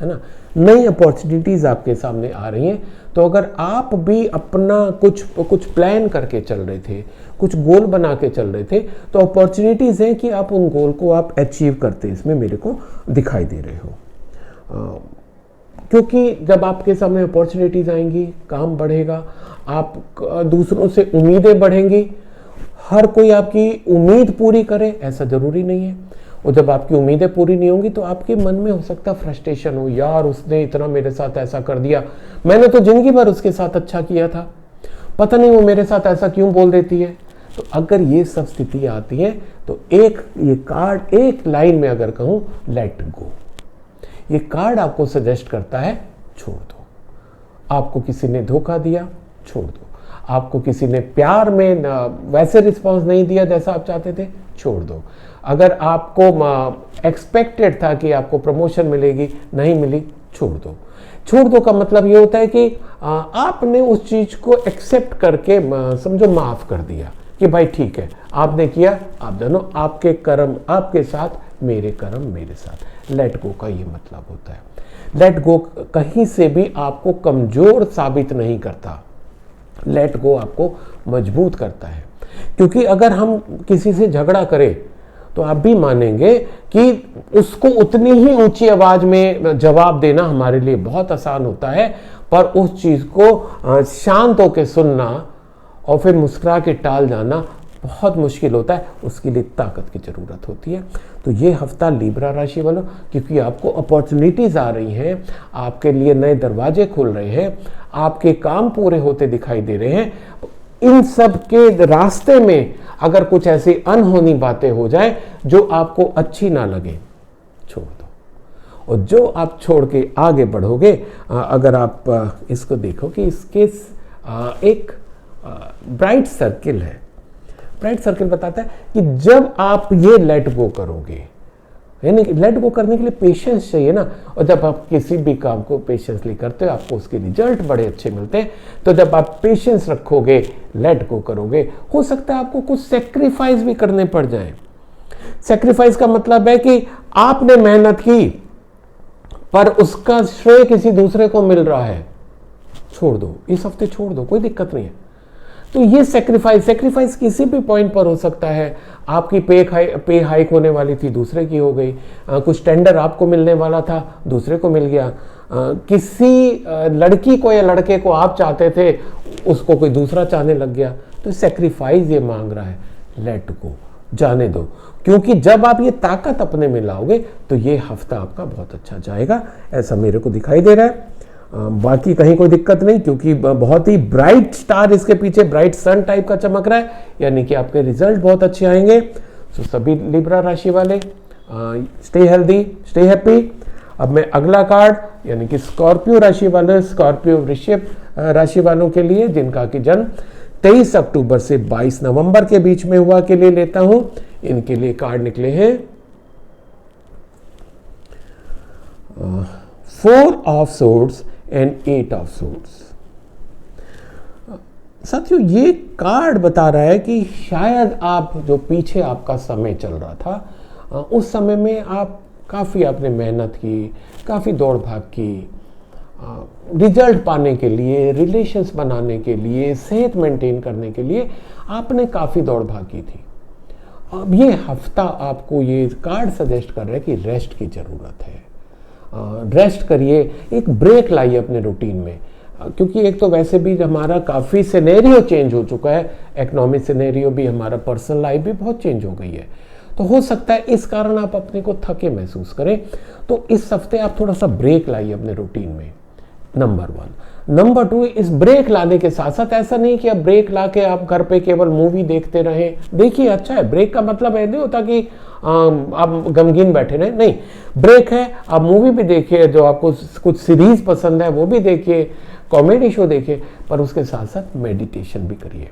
है ना। नई अपॉर्चुनिटीज आपके सामने आ रही हैं। तो अगर आप भी अपना कुछ प्लान करके चल रहे थे, कुछ गोल बना के चल रहे थे, तो अपॉर्चुनिटीज हैं कि आप उन गोल को आप अचीव करते, इसमें मेरे को दिखाई दे रहे हो। क्योंकि जब आपके सामने अपॉर्चुनिटीज आएंगी, काम बढ़ेगा, आप दूसरों से उम्मीदें बढ़ेंगी। हर कोई आपकी उम्मीद पूरी करे ऐसा जरूरी नहीं है। और जब आपकी उम्मीदें पूरी नहीं होंगी तो आपके मन में हो सकता फ्रस्ट्रेशन हो, यार उसने इतना मेरे साथ ऐसा कर दिया, मैंने तो जिंदगी भर उसके साथ अच्छा किया था, पता नहीं वो मेरे साथ ऐसा क्यों बोल देती है। तो अगर ये सब स्थिति आती है तो ये कार्ड एक लाइन में अगर कहूं, लेट गो। ये कार्ड आपको सजेस्ट करता है छोड़ दो। आपको किसी ने धोखा दिया, छोड़ दो। आपको किसी ने प्यार में वैसे रिस्पांस नहीं दिया जैसा आप चाहते थे, छोड़ दो। अगर आपको एक्सपेक्टेड था कि आपको प्रमोशन मिलेगी, नहीं मिली, छोड़ दो। छोड़ दो का मतलब ये होता है कि आपने उस चीज को एक्सेप्ट करके समझो माफ कर दिया कि भाई ठीक है, आपने किया, आप जानो आपके कर्म आपके साथ, मेरे कर्म मेरे साथ। लेट गो का ये मतलब होता है। लेट गो कहीं से भी आपको कमजोर साबित नहीं करता, लेट गो आपको मजबूत करता है। क्योंकि अगर हम किसी से झगड़ा करें तो आप भी मानेंगे कि उसको उतनी ही ऊंची आवाज में जवाब देना हमारे लिए बहुत आसान होता है, पर उस चीज को शांत होकर सुनना और फिर मुस्कुरा के टाल जाना बहुत मुश्किल होता है। उसके लिए ताकत की जरूरत होती है। तो ये हफ्ता लीब्रा राशि वालों, क्योंकि आपको अपॉर्चुनिटीज आ रही हैं, आपके लिए नए दरवाजे खुल रहे हैं, आपके काम पूरे होते दिखाई दे रहे हैं। इन सब के रास्ते में अगर कुछ ऐसी अनहोनी बातें हो जाए जो आपको अच्छी ना लगे, छोड़ दो। और जो आप छोड़ के आगे बढ़ोगे, अगर आप इसको देखो कि इसके एक ब्राइट सर्किल है। ब्राइट सर्किल बताता है कि जब आप ये लेट गो करोगे, यानी लेट गो करने के लिए पेशेंस चाहिए ना। और जब आप किसी भी काम को पेशेंसली करते हो, आपको उसके रिजल्ट बड़े अच्छे मिलते हैं। तो जब आप पेशेंस रखोगे, लेट गो करोगे, हो सकता है आपको कुछ सेक्रीफाइस भी करने पड़ जाए। सेक्रीफाइस का मतलब है कि आपने मेहनत की पर उसका श्रेय किसी दूसरे को मिल रहा है, छोड़ दो, इस हफ्ते छोड़ दो, कोई दिक्कत नहीं है। तो ये सेक्रीफाइस किसी भी पॉइंट पर हो सकता है। आपकी पे हाइक होने वाली थी, दूसरे की हो गई। कुछ टेंडर आपको मिलने वाला था, दूसरे को मिल गया। किसी लड़की को या लड़के को आप चाहते थे, उसको कोई दूसरा चाहने लग गया। तो सेक्रीफाइस ये मांग रहा है, लेट गो, जाने दो। क्योंकि जब आप ये ताकत अपने में लाओगे तो ये हफ्ता आपका बहुत अच्छा जाएगा, ऐसा मेरे को दिखाई दे रहा है। बाकी कहीं कोई दिक्कत नहीं, क्योंकि बहुत ही ब्राइट स्टार इसके पीछे, ब्राइट सन टाइप का चमक रहा है, यानी कि आपके रिजल्ट बहुत अच्छे आएंगे। तो सभी लिब्रा राशि वाले स्टे हेल्दी, स्टे हैप्पी। अब मैं अगला कार्ड यानी कि स्कॉर्पियो राशि वाले, स्कॉर्पियो वृश्चिक राशि वालों के लिए जिनका कि जन्म 23 अक्टूबर से 22 नवंबर के बीच में हुआ के लिए लेता हूं। इनके लिए कार्ड निकले हैं 4 of swords and 8 of swords. साथियों, ये कार्ड बता रहा है कि शायद आप जो पीछे आपका समय चल रहा था, उस समय में आप काफ़ी आपने मेहनत की, काफ़ी दौड़ भाग की, रिजल्ट पाने के लिए, रिलेशंस बनाने के लिए, सेहत मेंटेन करने के लिए आपने काफ़ी दौड़ भाग की थी। अब ये हफ्ता आपको ये कार्ड सजेस्ट कर रहा है कि रेस्ट की ज़रूरत है। रेस्ट करिए, एक ब्रेक लाइए अपने रूटीन में, क्योंकि एक तो वैसे भी हमारा काफ़ी सिनेरियो चेंज हो चुका है, इकोनॉमिक सिनेरियो भी, हमारा पर्सनल लाइफ भी बहुत चेंज हो गई है। तो हो सकता है इस कारण आप अपने को थके महसूस करें। तो इस हफ्ते आप थोड़ा सा ब्रेक लाइए अपने रूटीन में, नंबर 1। नंबर 2, इस ब्रेक लाने के साथ साथ ऐसा नहीं कि आप ब्रेक ला के आप घर पे केवल मूवी देखते रहें। देखिए, अच्छा है, ब्रेक का मतलब है नहीं होता कि आप गमगीन बैठे रहें, नहीं। ब्रेक है, आप मूवी भी देखिए, जो आपको कुछ सीरीज पसंद है वो भी देखिए, कॉमेडी शो देखिए, पर उसके साथ साथ मेडिटेशन भी करिए।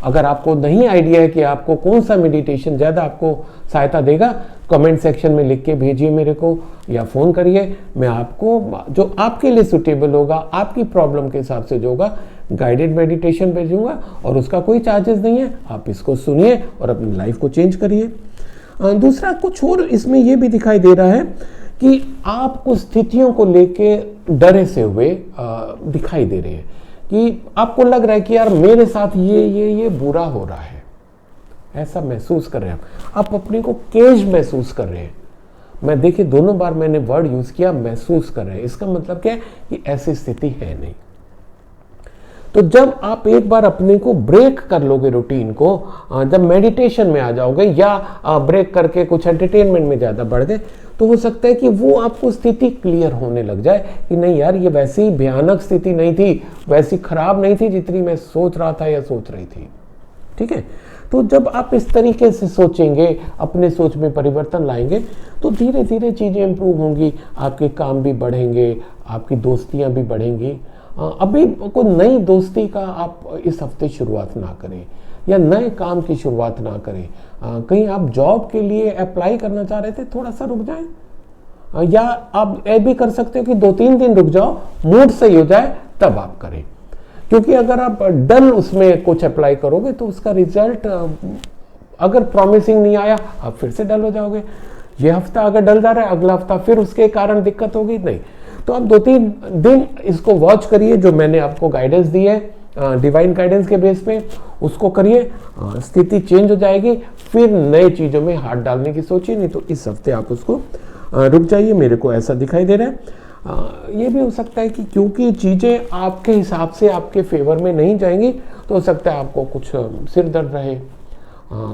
अगर आपको नहीं आइडिया है कि आपको कौन सा मेडिटेशन ज़्यादा आपको सहायता देगा, कमेंट सेक्शन में लिख के भेजिए मेरे को या फ़ोन करिए। मैं आपको जो आपके लिए सूटेबल होगा, आपकी प्रॉब्लम के हिसाब से जो होगा, गाइडेड मेडिटेशन भेजूंगा, और उसका कोई चार्जेस नहीं है। आप इसको सुनिए और अपनी लाइफ को चेंज करिए। दूसरा, कुछ और इसमें यह भी दिखाई दे रहा है कि आप कुछ स्थितियों को लेके डरे से हुए दिखाई दे रहे हैं, कि आपको लग रहा है कि यार मेरे साथ ये बुरा हो रहा है, ऐसा महसूस कर रहे हैं आप अपने को केज महसूस कर रहे हैं। मैं देखिए, दोनों बार मैंने वर्ड यूज किया, महसूस कर रहे हैं। इसका मतलब क्या है कि ऐसी स्थिति है नहीं। तो जब आप एक बार अपने को ब्रेक कर लोगे रूटीन को, जब मेडिटेशन में आ जाओगे या ब्रेक करके कुछ एंटरटेनमेंट में ज़्यादा बढ़ गए, तो हो सकता है कि वो आपको स्थिति क्लियर होने लग जाए कि नहीं यार, ये वैसी भयानक स्थिति नहीं थी, वैसी खराब नहीं थी जितनी मैं सोच रहा था या सोच रही थी। ठीक है, तो जब आप इस तरीके से सोचेंगे, अपने सोच में परिवर्तन लाएंगे, तो धीरे धीरे चीज़ें इंप्रूव होंगी, आपके काम भी बढ़ेंगे, आपकी दोस्तियां भी बढ़ेंगी। अभी कोई नई दोस्ती का आप इस हफ्ते शुरुआत ना करें, या नए काम की शुरुआत ना करें। कहीं आप जॉब के लिए अप्लाई करना चाह रहे थे, थोड़ा सा रुक जाएं, या आप ये भी कर सकते हो कि 2-3 दिन रुक जाओ, मूड सही हो जाए तब आप करें। क्योंकि अगर आप डल उसमें कुछ अप्लाई करोगे तो उसका रिजल्ट अगर प्रॉमिसिंग नहीं आया, आप फिर से डल हो जाओगे। ये हफ्ता अगर डल जा रहा है, अगला हफ्ता फिर उसके कारण दिक्कत होगी, नहीं। तो आप 2-3 दिन इसको वॉच करिए, जो मैंने आपको गाइडेंस दी है डिवाइन गाइडेंस के बेस पे, उसको करिए, स्थिति चेंज हो जाएगी, फिर नए चीज़ों में हाथ डालने की सोचिए। नहीं तो इस हफ्ते आप उसको रुक जाइए, मेरे को ऐसा दिखाई दे रहा है। ये भी हो सकता है कि क्योंकि चीज़ें आपके हिसाब से आपके फेवर में नहीं जाएंगी, तो हो सकता है आपको कुछ सिर दर्द रहे,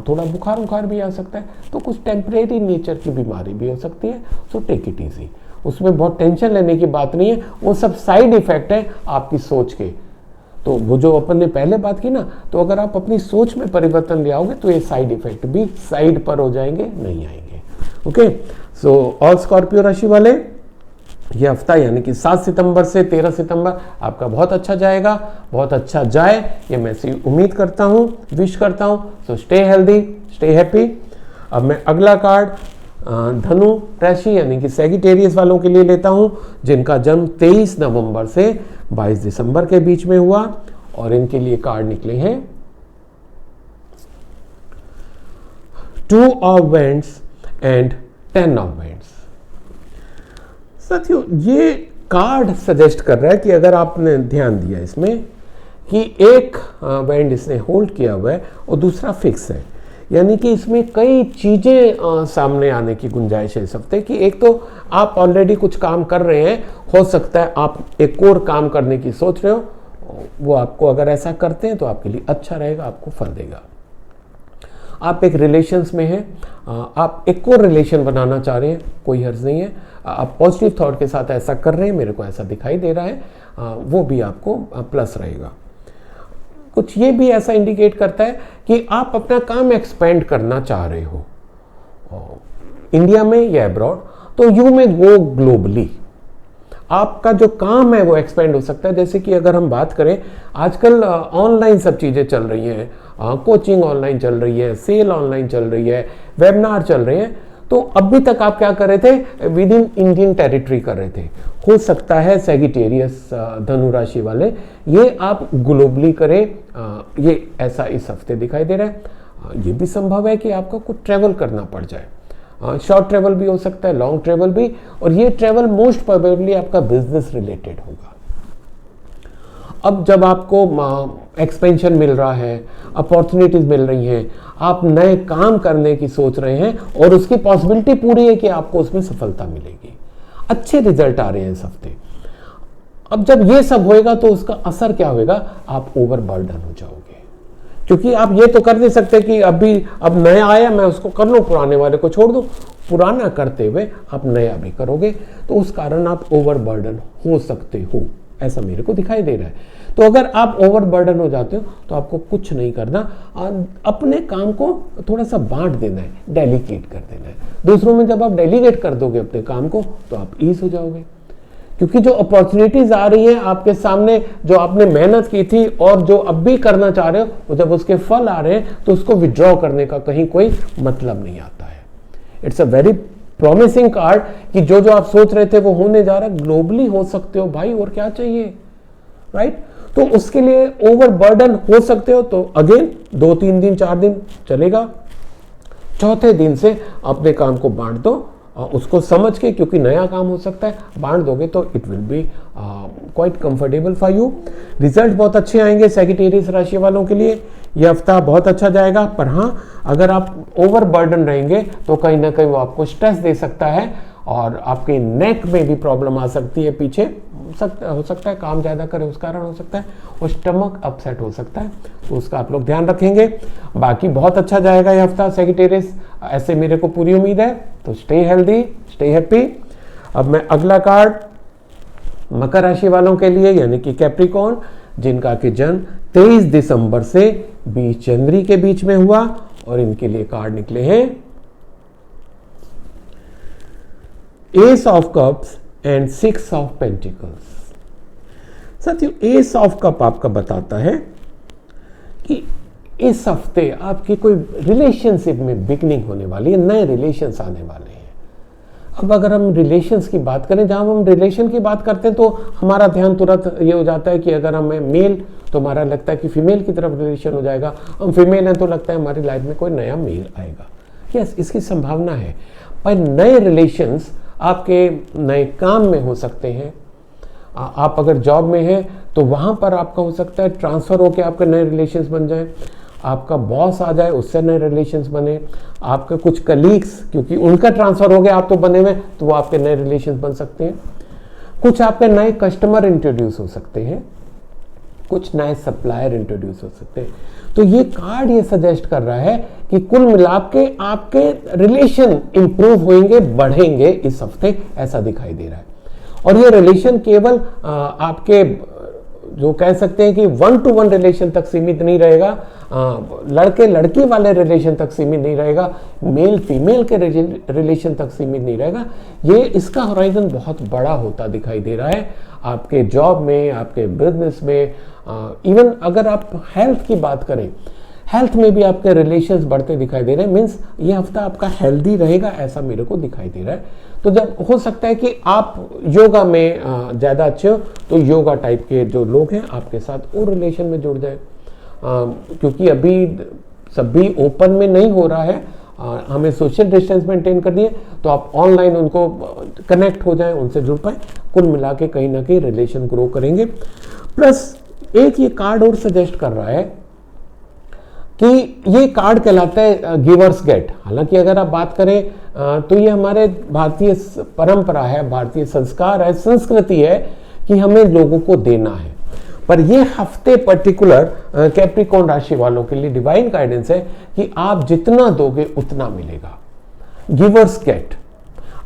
थोड़ा बुखार भी आ सकता है, तो कुछ टेम्परेरी नेचर की बीमारी भी हो सकती है। सो टेक इट ईजी, उसमें बहुत टेंशन लेने की बात नहीं है, वो सब साइड इफेक्ट है आपकी सोच के। तो वो जो अपन ने पहले बात की ना, तो अगर आप अपनी सोच में परिवर्तन ले आओगे तो ये साइड इफेक्ट भी साइड पर हो जाएंगे, नहीं आएंगे। ओके, सो ऑल स्कॉर्पियो राशि वाले, ये हफ्ता यानी कि 7 सितंबर से 13 सितंबर आपका बहुत अच्छा जाएगा, बहुत अच्छा जाए, ये मैं सी उम्मीद करता हूँ, विश करता हूँ। So stay healthy, stay happy. अब मैं अगला कार्ड धनु राशि यानी कि सैजिटेरियस वालों के लिए लेता हूं, जिनका जन्म 23 नवंबर से 22 दिसंबर के बीच में हुआ, और इनके लिए कार्ड निकले हैं 2 of wands and 10 of vends. साथियों, ये कार्ड सजेस्ट कर रहा है कि अगर आपने ध्यान दिया इसमें कि एक वेंड इसने होल्ड किया हुआ है और दूसरा फिक्स है, यानी कि इसमें कई चीज़ें सामने आने की गुंजाइश है इस हफ्ते की। एक तो आप ऑलरेडी कुछ काम कर रहे हैं, हो सकता है आप एक और काम करने की सोच रहे हो, वो आपको अगर ऐसा करते हैं तो आपके लिए अच्छा रहेगा, आपको फल देगा। आप एक रिलेशंस में हैं, आप एक और रिलेशन बनाना चाह रहे हैं, कोई हर्ज नहीं है, आप पॉजिटिव थॉट के साथ ऐसा कर रहे हैं, मेरे को ऐसा दिखाई दे रहा है, वो भी आपको प्लस रहेगा। कुछ ये भी ऐसा इंडिकेट करता है कि आप अपना काम एक्सपेंड करना चाह रहे हो, इंडिया में या अब्रॉड, तो यू में गो ग्लोबली। आपका जो काम है वो एक्सपेंड हो सकता है। जैसे कि अगर हम बात करें, आजकल ऑनलाइन सब चीज़ें चल रही हैं, कोचिंग ऑनलाइन चल रही है, सेल ऑनलाइन चल रही है, वेबिनार चल रहे हैं, तो अभी तक आप क्या कर रहे थे, विद इन इंडियन टेरिटरी कर रहे थे। हो सकता है सैगिटेरियस धनु राशि वाले ये आप ग्लोबली करें, ये ऐसा इस हफ्ते दिखाई दे रहा है। ये भी संभव है कि आपको कुछ ट्रेवल करना पड़ जाए, शॉर्ट ट्रेवल भी हो सकता है, लॉन्ग ट्रेवल भी, और ये ट्रेवल मोस्ट प्रोबेबली आपका बिजनेस रिलेटेड होगा। अब जब आपको एक्सपेंशन मिल रहा है, अपॉर्चुनिटीज मिल रही हैं, आप नए काम करने की सोच रहे हैं और उसकी पॉसिबिलिटी पूरी है कि आपको उसमें सफलता मिलेगी, अच्छे रिजल्ट आ रहे हैं इस हफ्ते। अब जब ये सब होएगा तो उसका असर क्या होएगा, आप ओवरबर्डन हो जाओगे, क्योंकि आप ये तो कर नहीं सकते कि अब नया आया मैं उसको कर लूं, पुराने वाले को छोड़ दूं। पुराना करते हुए आप नया भी करोगे, तो उस कारण आप ओवरबर्डन हो सकते हो, ऐसा मेरे को दिखाई दे रहा है। तो अगर आप ओवरबर्डन हो जाते हो तो आपको कुछ नहीं करना, अपने काम को थोड़ा सा बांट देना है, डेलीगेट कर देना है दूसरों में। जब आप डेलीगेट कर दोगे अपने काम को तो आप ईज हो जाओगे, क्योंकि जो अपॉर्चुनिटीज आ रही हैं आपके सामने, जो आपने मेहनत की थी और जो अब भी करना चाह रहे हो, जब उसके फल आ रहे हैं तो उसको विड्रॉ करने का कहीं कोई मतलब नहीं आता है। It's a very promising card कि जो जो आप सोच रहे थे वो होने जा रहा है, ग्लोबली हो सकते हो भाई, और क्या चाहिए, राइट। तो उसके लिए ओवरबर्डन हो सकते हो, तो अगेन 2-3 दिन 4 दिन चलेगा, चौथे दिन से अपने काम को बांट दो, उसको समझ के, क्योंकि नया काम हो सकता है, बांट दोगे तो it will be quite comfortable for you. Result बहुत अच्छे आएंगे सैगिटेरियस राशि वालों के लिए, ये हफ्ता बहुत अच्छा जाएगा। पर हाँ, अगर आप ओवरबर्डन रहेंगे तो कहीं ना कहीं वो आपको स्ट्रेस दे सकता है और आपके नेक में भी प्रॉब्लम आ सकती है, पीछे हो सकता है काम ज़्यादा करे उस कारण हो सकता है, और स्टमक अपसेट हो सकता है, तो उसका आप लोग ध्यान रखेंगे। बाकी बहुत अच्छा जाएगा ये हफ्ता सैगिटेरियस, ऐसे मेरे को पूरी उम्मीद है। तो स्टे हेल्दी, स्टे हैप्पी। अब मैं अगला कार्ड मकर राशि वालों के लिए, यानी कि कैप्रिकॉर्न, जिनका कि जन्म 23 दिसंबर से 20 जनवरी के बीच में हुआ, और इनके लिए कार्ड निकले हैं S of cups and 6 of pentacles. साथियों, एस ऑफ कप आपका बताता है कि इस हफ्ते आपकी कोई रिलेशनशिप में बिगनिंग होने वाली है, नए रिलेशंस आने वाले हैं। अब अगर हम रिलेशंस की बात करें, जहां हम रिलेशन की बात करते हैं तो हमारा ध्यान तुरंत ये हो जाता है कि अगर हमें मेल, तो हमारा लगता है कि फीमेल की तरफ रिलेशन हो जाएगा, हम फीमेल हैं तो लगता है हमारी लाइफ में कोई नया मेल आएगा। यस, इसकी संभावना है, पर नए रिलेशंस आपके नए काम में हो सकते हैं। आप अगर जॉब में हैं तो वहां पर आपका हो सकता है ट्रांसफर होकर आपके नए रिलेशंस बन जाए, आपका बॉस आ जाए उससे नए रिलेशंस बने, आपके कुछ कलीग्स, क्योंकि उनका ट्रांसफर हो गया आप तो बने हुए, तो वो आपके नए रिलेशंस बन सकते हैं। कुछ आपके नए कस्टमर इंट्रोड्यूस हो सकते हैं, कुछ नए सप्लायर इंट्रोड्यूस हो सकते हैं। तो ये कार्ड ये सजेस्ट कर रहा है कि कुल मिलाप के आपके रिलेशन इंप्रूव होंगे, बढ़ेंगे इस हफ्ते, ऐसा दिखाई दे रहा है। और ये रिलेशन केवल आपके जो कह सकते हैं कि 1-to-1 रिलेशन तक सीमित नहीं रहेगा, लड़के लड़की वाले रिलेशन तक सीमित नहीं रहेगा, मेल फीमेल के रिलेशन तक सीमित नहीं रहेगा। ये इसका होराइजन बहुत बड़ा होता दिखाई दे रहा है आपके जॉब में, आपके बिजनेस में। इवन अगर आप हेल्थ की बात करें, हेल्थ में भी आपके रिलेशंस बढ़ते दिखाई दे रहे हैं। मीन्स ये हफ्ता आपका हेल्दी रहेगा, ऐसा मेरे को दिखाई दे रहा है। तो जब हो सकता है कि आप योगा में ज़्यादा अच्छे हो, तो योगा टाइप के जो लोग हैं आपके साथ वो रिलेशन में जुड़ जाए, क्योंकि अभी सभी ओपन में नहीं हो रहा है, हमें सोशल डिस्टेंस मेंटेन करनी है, तो आप ऑनलाइन उनको कनेक्ट हो जाएं, उनसे जुड़ पाए। कुल मिला के कहीं ना कहीं रिलेशन ग्रो करेंगे। प्लस एक ये कार्ड और सजेस्ट कर रहा है कि ये कार्ड कहलाता है गिवर्स गेट। हालांकि अगर आप बात करें तो ये हमारे भारतीय परंपरा है, भारतीय संस्कार है, संस्कृति है कि हमें लोगों को देना है। पर ये हफ्ते पर्टिकुलर कैप्रिकॉर्न राशि वालों के लिए डिवाइन गाइडेंस है कि आप जितना दोगे उतना मिलेगा। गिवर्स गेट,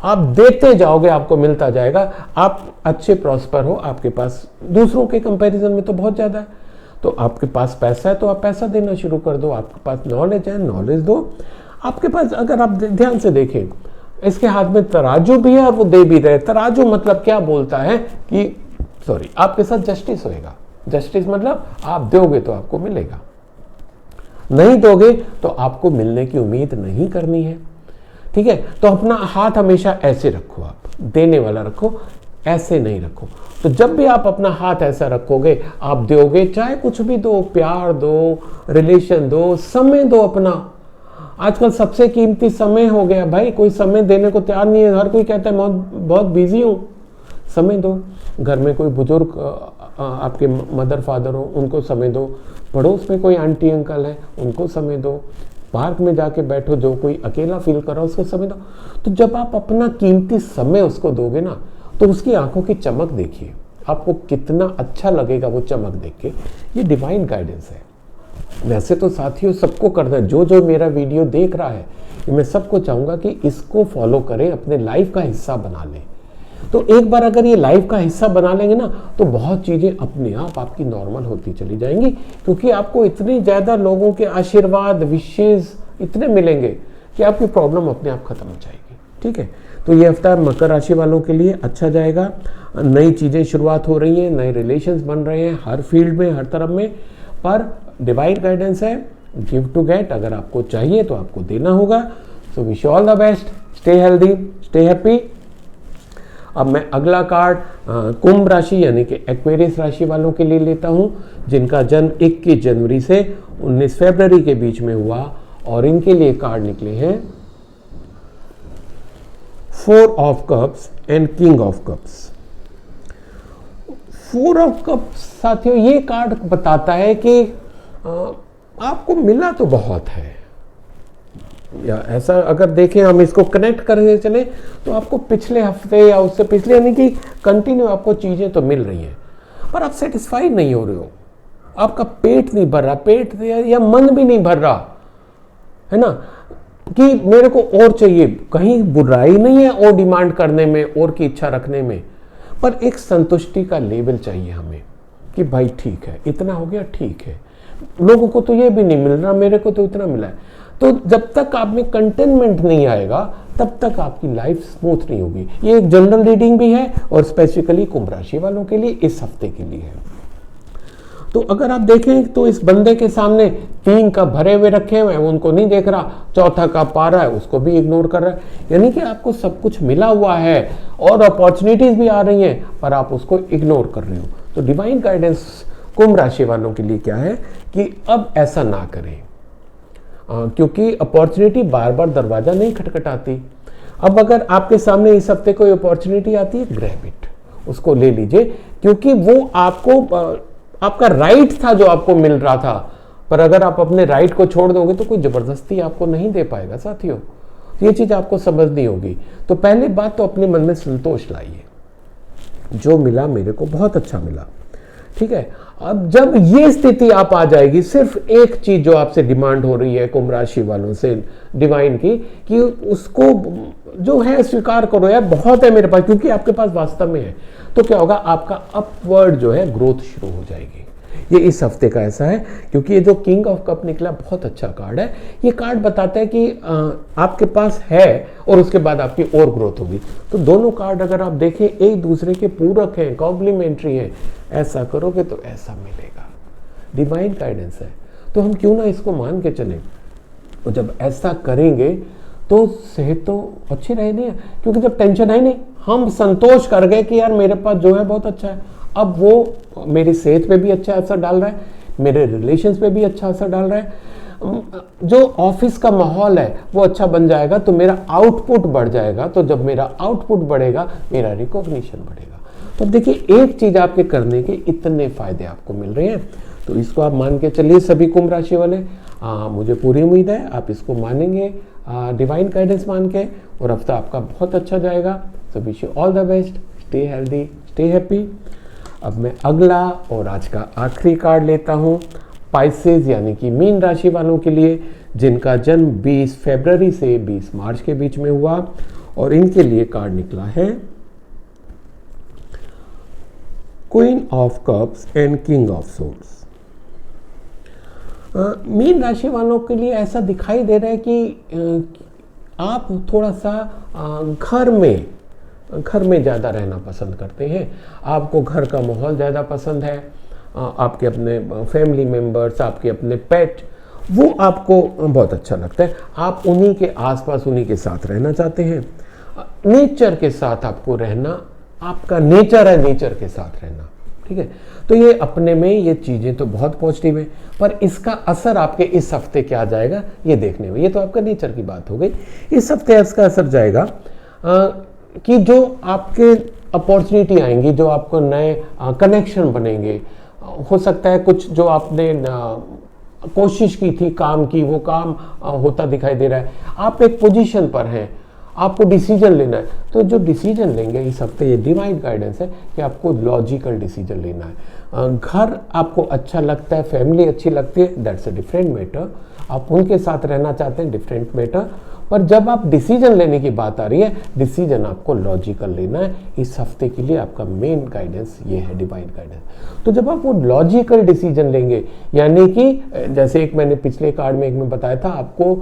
आप देते जाओगे आपको मिलता जाएगा। आप अच्छे प्रॉस्पर हो, आपके पास दूसरों के कंपैरिजन में तो बहुत ज़्यादा है, तो आपके पास पैसा है तो आप पैसा देना शुरू कर दो। आपके पास नॉलेज है, नॉलेज दो। आपके पास, अगर आप ध्यान से देखें, इसके हाथ में तराजू भी है और वो दे भी रहे। तराजू मतलब क्या बोलता है कि आपके साथ जस्टिस होएगा। जस्टिस मतलब आप दोगे तो आपको मिलेगा, नहीं दोगे तो आपको मिलने की उम्मीद नहीं करनी है। ठीक है, तो अपना हाथ हमेशा ऐसे रखो, आप देने वाला रखो, ऐसे नहीं रखो। तो जब भी आप अपना हाथ ऐसा रखोगे, आप दोगे, चाहे कुछ भी दो, प्यार दो, रिलेशन दो, समय दो अपना। आजकल सबसे कीमती समय हो गया भाई, कोई समय देने को तैयार नहीं है। हर कोई कहता है बहुत बिजी हूँ। समय दो। घर में कोई बुजुर्ग आपके मदर फादर हो, उनको समय दो। पड़ोस में कोई आंटी अंकल है, उनको समय दो। पार्क में जाके बैठो, जो कोई अकेला फील कर रहा है उसको समय दो। तो जब आप अपना कीमती समय उसको दोगे ना, तो उसकी आंखों की चमक देखिए, आपको कितना अच्छा लगेगा वो चमक देख के। ये डिवाइन गाइडेंस है। वैसे तो साथियों सबको करना है, जो जो मेरा वीडियो देख रहा है, मैं सबको चाहूँगा कि इसको फॉलो करें, अपने लाइफ का हिस्सा बना लें। तो एक बार अगर ये लाइफ का हिस्सा बना लेंगे ना, तो बहुत चीज़ें अपने आप आपकी नॉर्मल होती चली जाएंगी, क्योंकि आपको इतनी ज़्यादा लोगों के आशीर्वाद, विशेष इतने मिलेंगे कि आपकी प्रॉब्लम अपने आप खत्म हो जाएगी। ठीक है, तो ये हफ्ता मकर राशि वालों के लिए अच्छा जाएगा। नई चीज़ें शुरुआत हो रही हैं, नए रिलेशंस बन रहे हैं, हर फील्ड में, हर तरफ में। पर डिवाइन गाइडेंस है, गिव टू गेट। अगर आपको चाहिए तो आपको देना होगा। So wish all the best, stay healthy, stay happy. अब मैं अगला कार्ड कुंभ राशि यानी कि एक्वेरियस राशि वालों के लिए लेता हूं, जिनका जन्म 21 जनवरी से 19 फरवरी के बीच में हुआ। और इनके लिए कार्ड निकले हैं 4 of cups and king of cups. 4 of cups साथियों, ये कार्ड बताता है कि आपको मिला तो बहुत है, या ऐसा अगर देखें, हम इसको कनेक्ट करके चले तो आपको पिछले हफ्ते या उससे पिछले यानी कि कंटिन्यू आपको चीज़ें तो मिल रही हैं, पर आप सेटिस्फाइड नहीं हो रहे हो। आपका पेट नहीं भर रहा, पेट या मन भी नहीं भर रहा है ना, कि मेरे को और चाहिए। कहीं बुराई नहीं है और डिमांड करने में, और की इच्छा रखने में, पर एक संतुष्टि का लेवल चाहिए हमें कि भाई ठीक है, इतना हो गया, ठीक है। लोगों को तो ये भी नहीं मिल रहा, मेरे को तो इतना मिला है। तो जब तक आप में कंटेनमेंट नहीं आएगा, तब तक आपकी लाइफ स्मूथ नहीं होगी। ये एक जनरल रीडिंग भी है और स्पेसिफिकली कुंभ राशि वालों के लिए इस हफ्ते के लिए है। तो अगर आप देखें तो इस बंदे के सामने 3 कप भरे हुए रखे हुए हैं, उनको नहीं देख रहा, 4था कप पा रहा है, उसको भी इग्नोर कर रहा है। यानी कि आपको सब कुछ मिला हुआ है और अपॉर्चुनिटीज भी आ रही हैं, पर आप उसको इग्नोर कर रहे हो। तो डिवाइन गाइडेंस कुंभ राशि वालों के लिए क्या है कि अब ऐसा ना करें, क्योंकि अपॉर्चुनिटी बार बार दरवाजा नहीं खटखटाती। अब अगर आपके सामने इस हफ्ते कोई अपॉर्चुनिटी आती है, ग्रैब इट, उसको ले लीजिए, क्योंकि वो आपको आपका राइट था जो आपको मिल रहा था। पर अगर आप अपने राइट को छोड़ दोगे तो कोई जबरदस्ती आपको नहीं दे पाएगा साथियों। ये चीज आपको समझनी होगी। तो पहली बात तो अपने मन में संतोष लाइए, जो मिला मेरे को बहुत अच्छा मिला, ठीक है। अब जब ये स्थिति आप आ जाएगी, सिर्फ एक चीज जो आपसे डिमांड हो रही है कुंभ राशि वालों से डिवाइन की, कि उसको जो है स्वीकार करो, यार बहुत है मेरे पास, क्योंकि आपके पास वास्तव में है। तो क्या होगा, आपका अपवर्ड जो है ग्रोथ शुरू हो जाएगी। ये इस हफ्ते का ऐसा है, क्योंकि ये जो किंग ऑफ कप निकला बहुत अच्छा कार्ड है। ये कार्ड बताता है कि आपके पास है और उसके बाद आपकी और ग्रोथ होगी। तो दोनों कार्ड अगर आप देखें एक दूसरे के पूरक हैं, कॉम्प्लीमेंट्री हैं। ऐसा करोगे तो ऐसा मिलेगा, डिवाइन गाइडेंस है। तो हम क्यों ना इसको मान के चलें। और जब ऐसा करेंगे तो सेहत तो अच्छी रहेगी, क्योंकि जब टेंशन है नहीं, हम संतोष कर गए कि यार मेरे पास जो है बहुत अच्छा है। अब वो मेरी सेहत पे भी अच्छा असर डाल रहा है, मेरे रिलेशंस पे भी अच्छा असर डाल रहा है। जो ऑफिस का माहौल है वो अच्छा बन जाएगा, तो मेरा आउटपुट बढ़ जाएगा। तो जब मेरा आउटपुट बढ़ेगा, मेरा रिकॉग्निशन बढ़ेगा। तो देखिए, एक चीज आपके करने के इतने फायदे आपको मिल रहे हैं, तो इसको आप मान के चलिए सभी कुंभ राशि वाले। मुझे पूरी उम्मीद है आप इसको मानेंगे, डिवाइन गाइडेंस मान के, और हफ्ता आपका बहुत अच्छा जाएगा। सो wish you all the best, stay healthy, stay happy. अब मैं अगला और आज का आखिरी कार्ड लेता हूँ पाइसेस यानी कि मीन राशि वालों के लिए, जिनका जन्म 20 फरवरी से 20 मार्च के बीच में हुआ। और इनके लिए कार्ड निकला है queen of cups and king of swords. Mean राशि वालों के लिए ऐसा दिखाई दे रहा है कि आप थोड़ा सा घर में ज़्यादा रहना पसंद करते हैं। आपको घर का माहौल ज़्यादा पसंद है, आपके अपने फैमिली मेम्बर्स, आपके अपने पेट, वो आपको बहुत अच्छा लगता है, आप उन्हीं के आसपास उन्हीं के साथ रहना चाहते हैं। नेचर के साथ आपको रहना, आपका नेचर है नेचर के साथ रहना, ठीक है। तो ये अपने में ये चीज़ें तो बहुत पॉजिटिव है, पर इसका असर आपके इस हफ्ते क्या जाएगा ये देखने में, ये तो आपका नेचर की बात हो गई। इस हफ्ते इसका असर जाएगा कि जो आपके अपॉर्चुनिटी आएंगी, जो आपको नए कनेक्शन बनेंगे, हो सकता है कुछ जो आपने कोशिश की थी काम की, वो काम होता दिखाई दे रहा है। आप एक पोजीशन पर हैं, आपको डिसीजन लेना है, तो जो डिसीजन लेंगे इस हफ्ते, ये डिवाइन गाइडेंस है कि आपको लॉजिकल डिसीजन लेना है। घर आपको अच्छा लगता है, फैमिली अच्छी लगती है, दैट्स अ डिफरेंट मैटर, आप उनके साथ रहना चाहते हैं, डिफरेंट मैटर। पर जब आप डिसीजन लेने की बात आ रही है, डिसीजन आपको लॉजिकल लेना है। इस हफ्ते के लिए आपका मेन गाइडेंस ये है, डिवाइन गाइडेंस। तो जब आप वो लॉजिकल डिसीजन लेंगे, यानी कि जैसे एक मैंने पिछले कार्ड में एक में बताया था, आपको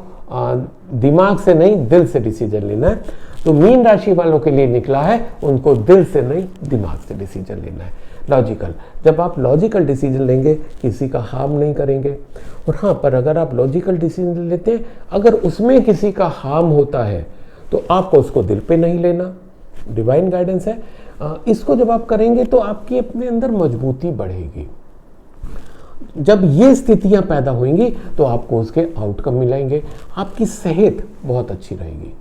दिमाग से नहीं दिल से डिसीजन लेना है। तो मीन राशि वालों के लिए निकला है, उनको दिल से नहीं दिमाग से डिसीजन लेना है, लॉजिकल। जब आप लॉजिकल डिसीजन लेंगे, किसी का हार्म नहीं करेंगे। और हाँ, पर अगर आप लॉजिकल डिसीजन लेते हैं, अगर उसमें किसी का हार्म होता है तो आपको उसको दिल पे नहीं लेना, डिवाइन गाइडेंस है। इसको जब आप करेंगे तो आपकी अपने अंदर मजबूती बढ़ेगी। जब ये स्थितियां पैदा होंगी तो आपको उसके आउटकम मिलेंगे, आपकी सेहत बहुत अच्छी रहेगी।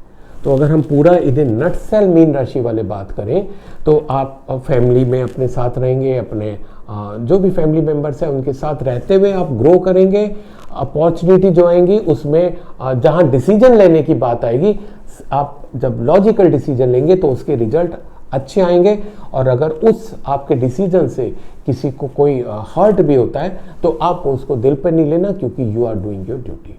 तो अगर हम पूरा इधर नटसेल मीन राशि वाले बात करें, तो आप फैमिली में अपने साथ रहेंगे, अपने जो भी फैमिली मेंबर्स हैं उनके साथ रहते हुए आप ग्रो करेंगे। अपॉर्चुनिटी जो आएंगी उसमें जहां डिसीजन लेने की बात आएगी, आप जब लॉजिकल डिसीजन लेंगे तो उसके रिजल्ट अच्छे आएंगे। और अगर उस आपके डिसीजन से किसी को कोई हर्ट भी होता है तो आप उसको दिल पर नहीं लेना, क्योंकि you are doing your duty.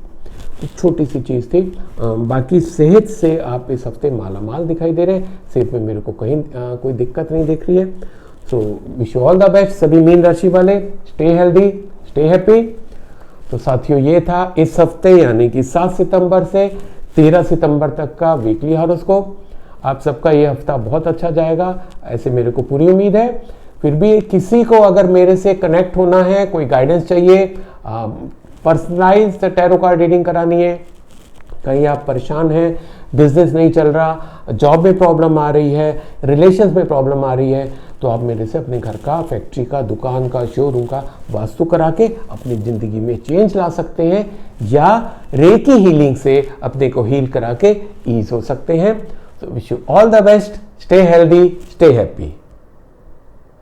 तो छोटी सी चीज़ थी। बाकी सेहत से आप इस हफ्ते माला माल दिखाई दे रहे हैं, सेहत में मेरे को कहीं कोई दिक्कत नहीं दिख रही है। सो wish you all the best सभी मीन राशि वाले, स्टे हेल्दी, स्टे हैप्पी। तो साथियों, ये था इस हफ्ते यानी कि 7 सितंबर से 13 सितंबर तक का वीकली हॉरोस्कोप। आप सबका ये हफ्ता बहुत अच्छा जाएगा, ऐसे मेरे को पूरी उम्मीद है। फिर भी किसी को अगर मेरे से कनेक्ट होना है, कोई गाइडेंस चाहिए, पर्सनलाइज्ड टैरो कार्ड रीडिंग करानी है, कहीं आप परेशान हैं, बिजनेस नहीं चल रहा, जॉब में प्रॉब्लम आ रही है, रिलेशंस में प्रॉब्लम आ रही है, तो आप मेरे से अपने घर का, फैक्ट्री का, दुकान का, शोरूम का वास्तु करा के अपनी ज़िंदगी में चेंज ला सकते हैं, या रेकी हीलिंग से अपने को हील करा के ईज हो सकते हैं। So wish you all the best. Stay healthy, stay happy.